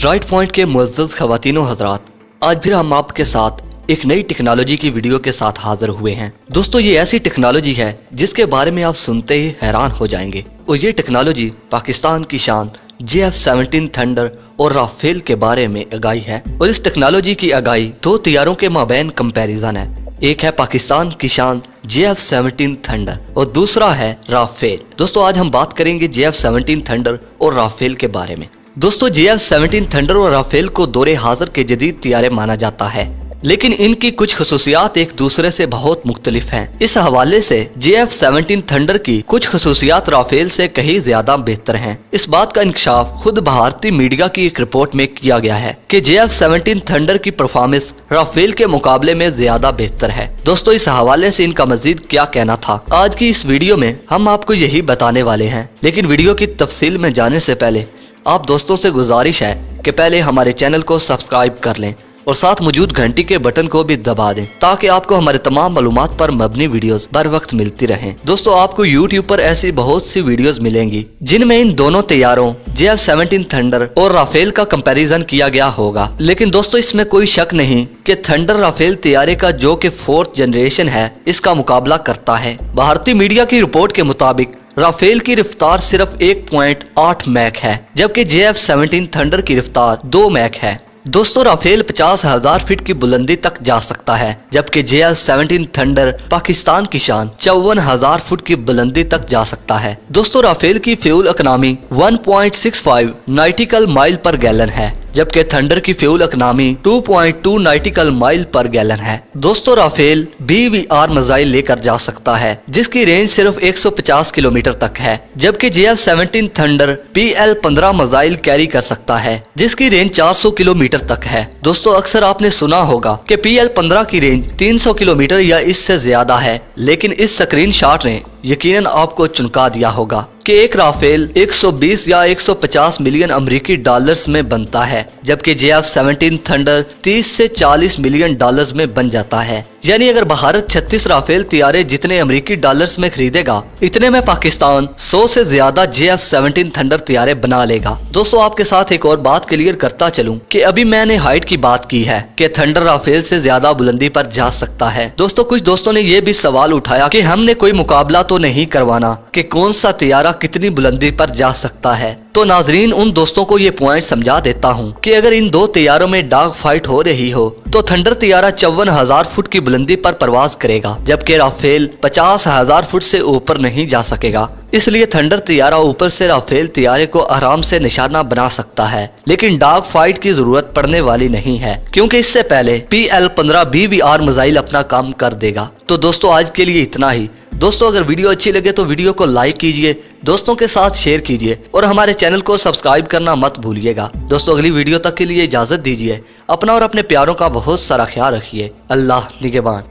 Right point के मुअज़्ज़ज़ ख़वातीनो हज़रात, आज फिर हम आपके साथ एक नई टेक्नोलॉजी की वीडियो के साथ हाजिर हुए हैं। दोस्तों, ये ऐसी टेक्नोलॉजी है जिसके बारे में आप सुनते ही हैरान हो जाएंगे और ये टेक्नोलॉजी पाकिस्तान की शान JF-17 थंडर और राफेल के बारे में आगाही है। और इस टेक्नोलॉजी की आगाही दो तैयारों के माबैन कंपैरिजन है। एक है पाकिस्तान की शान JF-17 थंडर और दूसरा है राफेल। दोस्तों, आज हम बात करेंगे JF-17 थंडर और राफेल के बारे में। दोस्तों, JF-17 थंडर और राफेल को दौरे हाजिर के जदीद तैयारे माना जाता है, लेकिन इनकी कुछ खसूसियात एक दूसरे से बहुत मुख्तलिफ हैं। इस हवाले से JF-17 थंडर की कुछ खसूसियात राफेल से कहीं ज्यादा बेहतर हैं। इस बात का इंकशाफ खुद भारतीय मीडिया की एक रिपोर्ट में किया गया है कि JF-17 थंडर की परफॉर्मेंस राफेल के मुकाबले में ज्यादा बेहतर है। दोस्तों, इस हवाले से इनका मजीद क्या कहना था, आज की इस वीडियो में हम आपको यही बताने वाले हैं। लेकिन वीडियो की तफसील में जाने से पहले आप दोस्तों से गुजारिश है कि पहले हमारे चैनल को सब्सक्राइब कर लें और साथ मौजूद घंटी के बटन को भी दबा दें ताकि आपको हमारे तमाम मालूमात पर मबनी वीडियोस बर वक्त मिलती रहें। दोस्तों, आपको YouTube पर ऐसी बहुत सी वीडियोस मिलेंगी जिनमें इन दोनों तैयारों JF-17 थंडर और राफेल का कंपैरिजन किया गया होगा। लेकिन दोस्तों, इसमें कोई शक नहीं कि थंडर राफेल तैयारे का जो कि 4th जनरेशन है, इसका मुकाबला करता है। भारतीय मीडिया की रिपोर्ट के मुताबिक राफेल की रफ्तार सिर्फ 1.8 मैक है, जबकि JF-17 थंडर की रफ्तार 2 मैक है। दोस्तों, राफेल 50,000 फीट की बुलंदी तक जा सकता है, जबकि JF-17 थंडर पाकिस्तान की शान 54,000 फुट की बुलंदी तक जा सकता है। दोस्तों, राफेल की फ्यूल इकोनॉमी 1.65 नॉटिकल माइल पर गैलन है, जबकि थंडर की फ्यूल इकोनॉमी 2.2 नॉटिकल माइल पर गैलन है। दोस्तों, राफेल BVR मिसाइल लेकर जा सकता है जिसकी रेंज सिर्फ 150 किलोमीटर तक है, जबकि JF-17 thunder PL-15 missile carry कर सकता है जिसकी रेंज 400 किलोमीटर तक है। दोस्तों, अक्सर आपने सुना होगा कि PL-15 की रेंज 300 किलोमीटर या इससे ज्यादा है, लेकिन इस स्क्रीनशॉट ने यकीनन आपको चौंका दिया होगा कि एक राफेल 120 या 150 मिलियन अमेरिकी डॉलर्स में बनता है, जबकि JF-17 थंडर 30 से 40 मिलियन डॉलर्स में बन जाता है। यानी अगर भारत 36 राफेल तैयारे जितने अमेरिकी डॉलर्स में खरीदेगा, इतने में पाकिस्तान 100 से ज्यादा JF-17 थंडर तैयारे बना लेगा। दोस्तों, आपके साथ एक और बात क्लियर करता चलूं कि अभी मैंने हाइट की बात की है कि थंडर राफेल से ज्यादा बुलंदी पर जा सकता है। दोस्तों, कुछ दोस्तों ने ये भी सवाल उठाया कि हमने कोई मुकाबला तो नहीं करवाना कि कौन सा तैयारा कितनी बुलंदी पर जा सकता है। तो नाजरीन, उन दोस्तों को ये पॉइंट समझा देता हूँ कि अगर इन दो तैयारों में डॉग फाइट हो रही हो तो थंडर तैयारा 54,000 फुट की बुलंदी पर परवाज करेगा, जबकि राफेल 50,000 फुट से ऊपर नहीं जा सकेगा। इसलिए थंडर तैयारा ऊपर से राफेल तैयारे को आराम से निशाना बना सकता है, लेकिन डॉग फाइट की जरूरत पड़ने वाली नहीं है क्योंकि इससे पहले PL-15 BVR मिसाइल अपना काम कर देगा। तो दोस्तों, आज के लिए इतना ही। दोस्तों, अगर वीडियो अच्छी लगे तो वीडियो को लाइक कीजिए, दोस्तों के साथ शेयर कीजिए और हमारे चैनल को सब्सक्राइब करना मत भूलिएगा। दोस्तों, अगली वीडियो तक के लिए इजाजत दीजिए। अपना और अपने प्यारों का बहुत सारा ख्याल रखिए। अल्लाह निगहबान।